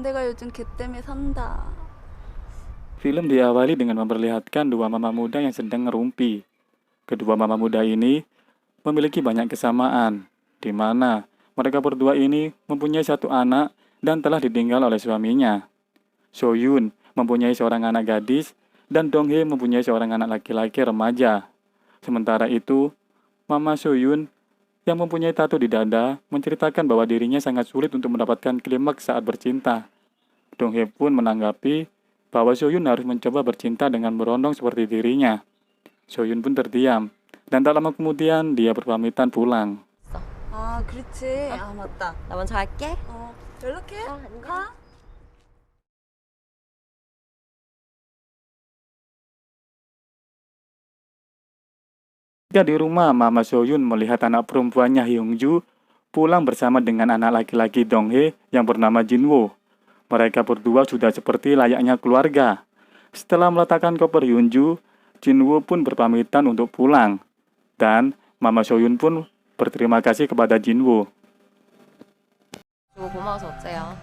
내가 요즘 걔 때문에 산다. Film diawali dengan memperlihatkan dua mama muda yang sedang ngerumpi. Kedua mama muda ini memiliki banyak kesamaan, di mana mereka berdua ini mempunyai satu anak dan telah ditinggal oleh suaminya. Soyun mempunyai seorang anak gadis dan Donghae mempunyai seorang anak laki-laki remaja. Sementara itu, Mama Soyun yang mempunyai tato di dada menceritakan bahwa dirinya sangat sulit untuk mendapatkan klimaks saat bercinta. Donghae pun menanggapi bahwa Soyun harus mencoba bercinta dengan berondong seperti dirinya. Soyun pun terdiam, dan tak lama kemudian dia berpamitan pulang. 아, 그렇지. 아, 맞다. 나 먼저 갈게. 연락해. 안녕. 가. Ketika di rumah, Mama Soyun melihat anak perempuannya Hyungju pulang bersama dengan anak laki-laki Donghae yang bernama Jinwoo. Mereka berdua sudah seperti layaknya keluarga. Setelah meletakkan koper Hyunju, Jinwoo pun berpamitan untuk pulang. Dan Mama Soyun pun berterima kasih kepada Jinwoo. 주고 고마워서 어째요?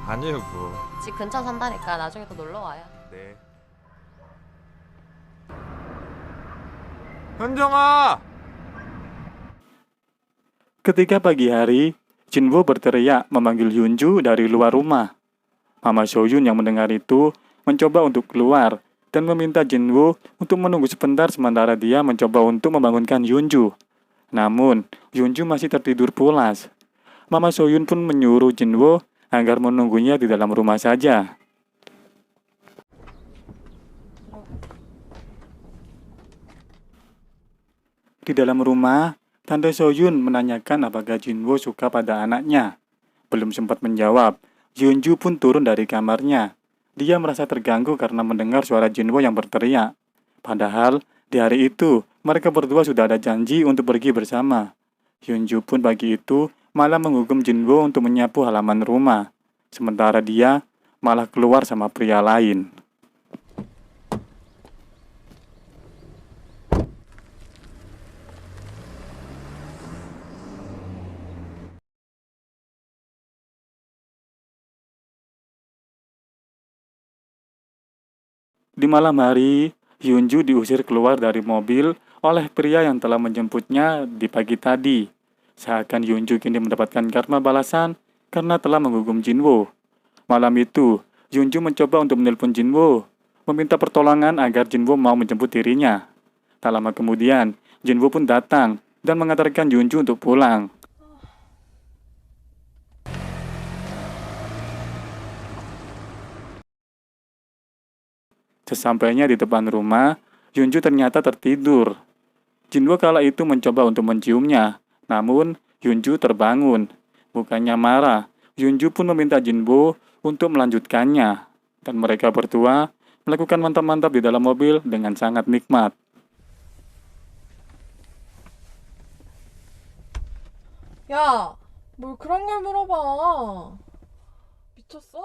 아니에요 뭐. 집 근처 산다니까 나중에 또 놀러 와요. 네. 현정아! Ketika pagi hari, Jinwoo berteriak memanggil Hyunju dari luar rumah. Mama Soyun yang mendengar itu mencoba untuk keluar dan meminta Jinwoo untuk menunggu sebentar sementara dia mencoba untuk membangunkan Hyunju. Namun, Hyunju masih tertidur pulas. Mama Soyun pun menyuruh Jinwoo agar menunggunya di dalam rumah saja. Di dalam rumah, Tante Soyun menanyakan apakah Jinwoo suka pada anaknya. Belum sempat menjawab, Hyunju pun turun dari kamarnya. Dia merasa terganggu karena mendengar suara Jinwoo yang berteriak. Padahal, di hari itu, mereka berdua sudah ada janji untuk pergi bersama. Hyunju pun pagi itu malah menghukum Jinwoo untuk menyapu halaman rumah. Sementara dia malah keluar sama pria lain. Di malam hari, Hyunju diusir keluar dari mobil oleh pria yang telah menjemputnya di pagi tadi. Seakan Hyunju kini mendapatkan karma balasan karena telah menghukum Jinwoo. Malam itu, Hyunju mencoba untuk menelpon Jinwoo, meminta pertolongan agar Jinwoo mau menjemput dirinya. Tak lama kemudian, Jinwoo pun datang dan mengantarkan Hyunju untuk pulang. Sesampainya di depan rumah, Hyunju ternyata tertidur. Jinwoo kala itu mencoba untuk menciumnya, namun Hyunju terbangun. Bukannya marah, Hyunju pun meminta Jinwoo untuk melanjutkannya. Dan mereka berdua melakukan mantap-mantap di dalam mobil dengan sangat nikmat. 야, 뭘 그런 걸 물어봐. 미쳤어?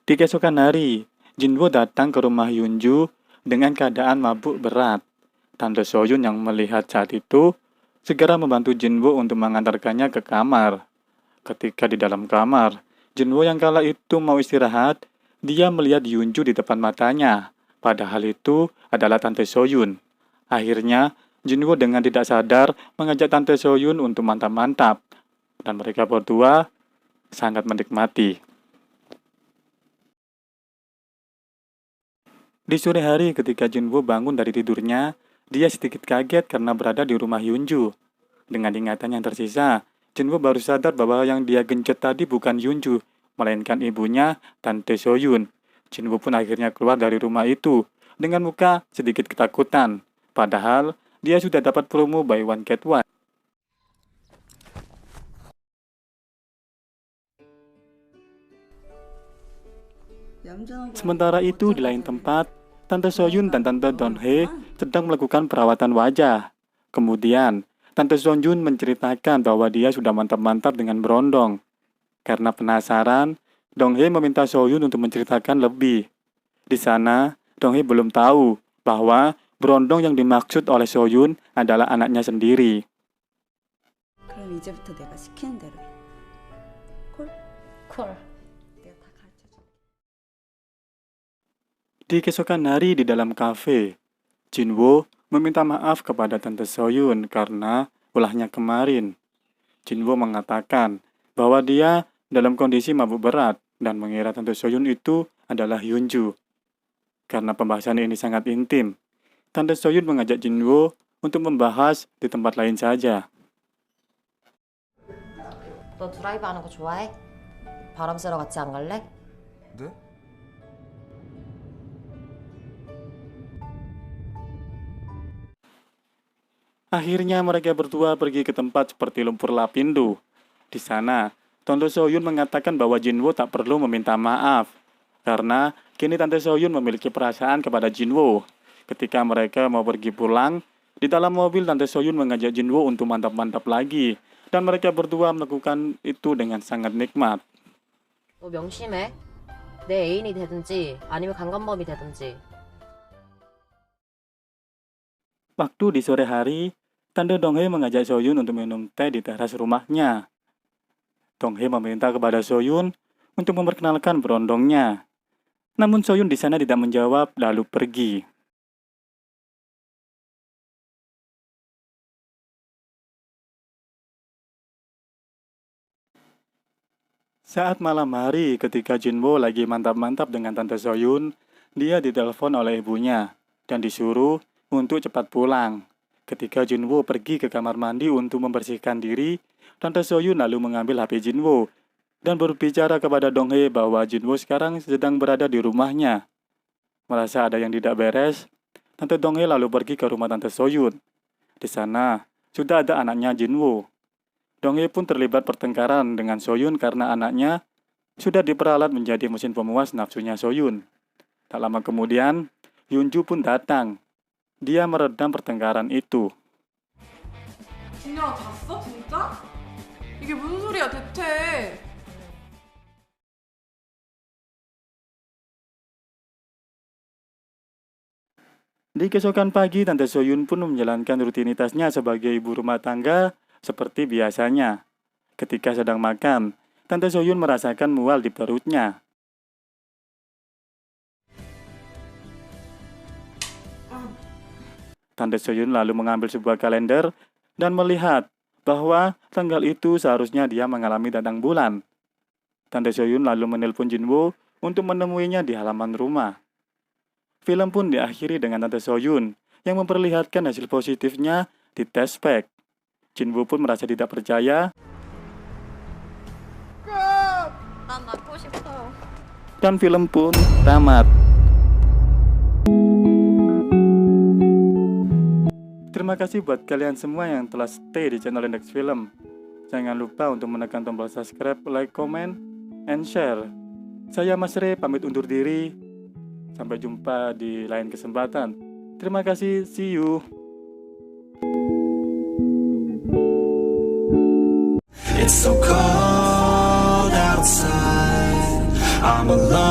Di keesokan hari, Jinwoo datang ke rumah Hyunju dengan keadaan mabuk berat. Tante Soyun yang melihat saat itu segera membantu Jinwoo untuk mengantarkannya ke kamar. Ketika di dalam kamar, Jinwoo yang kala itu mau istirahat, dia melihat Hyunju di depan matanya. Padahal itu adalah Tante Soyun. Akhirnya, Jinwoo dengan tidak sadar mengajak Tante Soyun untuk mantap-mantap. Dan mereka berdua sangat menikmati. Di sore hari ketika Jinwoo bangun dari tidurnya, dia sedikit kaget karena berada di rumah Hyunju. Dengan ingatan yang tersisa, Jinwoo baru sadar bahwa yang dia gencet tadi bukan Hyunju, melainkan ibunya, Tante Soyun. Jinwoo pun akhirnya keluar dari rumah itu dengan muka sedikit ketakutan. Padahal, dia sudah dapat promo buy one get one. Sementara itu, di lain tempat, Tante Soyun dan Tante Donghae sedang melakukan perawatan wajah. Kemudian, Tante Soyun menceritakan bahwa dia sudah mantap-mantap dengan berondong. Karena penasaran, Donghae meminta Soyun untuk menceritakan lebih. Di sana, Donghae belum tahu bahwa berondong yang dimaksud oleh Soyun adalah anaknya sendiri. 그럼 이제부터 내가 시키는 대로 해. 콜? 콜. 내가 다 가르쳐줄게. Di keesokan hari di dalam kafe, Jinwoo meminta maaf kepada Tante Soyun karena ulahnya kemarin. Jinwoo mengatakan bahwa dia dalam kondisi mabuk berat dan mengira Tante Soyun itu adalah Hyunju. Karena pembahasan ini sangat intim, Tante Soyun mengajak Jinwoo untuk membahas di tempat lain saja. 너 드라이브 하는 거 좋아해? 바람 쐬러 같이 안 갈래? 네? Akhirnya mereka berdua pergi ke tempat seperti lumpur lapindo. Di sana, Tante Soyun mengatakan bahwa Jinwoo tak perlu meminta maaf karena kini Tante Soyun memiliki perasaan kepada Jinwoo. Ketika mereka mau pergi pulang, di dalam mobil Tante Soyun mengajak Jinwoo untuk mantap-mantap lagi dan mereka berdua melakukan itu dengan sangat nikmat. 너 명심해. 내 애인이 되든지 아니면 강간범이 되든지. Waktu di sore hari, Tante Donghye mengajak Soyun untuk minum teh di teras rumahnya. Donghye meminta kepada Soyun untuk memperkenalkan berondongnya. Namun Soyun di sana tidak menjawab lalu pergi. Saat malam hari ketika Jinwoo lagi mantap-mantap dengan Tante Soyun, dia ditelepon oleh ibunya dan disuruh untuk cepat pulang. Ketika Jinwoo pergi ke kamar mandi untuk membersihkan diri, Tante Soyun lalu mengambil HP Jinwoo dan berbicara kepada Donghye bahwa Jinwoo sekarang sedang berada di rumahnya. Merasa ada yang tidak beres, Tante Donghye lalu pergi ke rumah Tante Soyun. Di sana, sudah ada anaknya Jinwoo. Donghye pun terlibat pertengkaran dengan Soyun karena anaknya sudah diperalat menjadi mesin pemuas nafsunya Soyun. Tak lama kemudian, Hyunju pun datang. Dia meredam pertengkaran itu. 진영아 잤어? 진짜? 이게 무슨 소리야 대체? Di keesokan pagi, Tante Soyun pun menjalankan rutinitasnya sebagai ibu rumah tangga seperti biasanya. Ketika sedang makan, Tante Soyun merasakan mual di perutnya. Tante Soyun lalu mengambil sebuah kalender dan melihat bahwa tanggal itu seharusnya dia mengalami datang bulan. Tante Soyun lalu menelpon Jinwoo untuk menemuinya di halaman rumah. Film pun diakhiri dengan Tante Soyun yang memperlihatkan hasil positifnya di tes spek. Jinwoo pun merasa tidak percaya 난 낳고 싶어. dan film pun tamat. Terima kasih buat kalian semua yang telah stay di channel Index Film. Jangan lupa untuk menekan tombol subscribe, like, comment, and share. Saya Mas Re pamit undur diri. Sampai jumpa di lain kesempatan. Terima kasih, see you. It's so cold outside. I'm alone.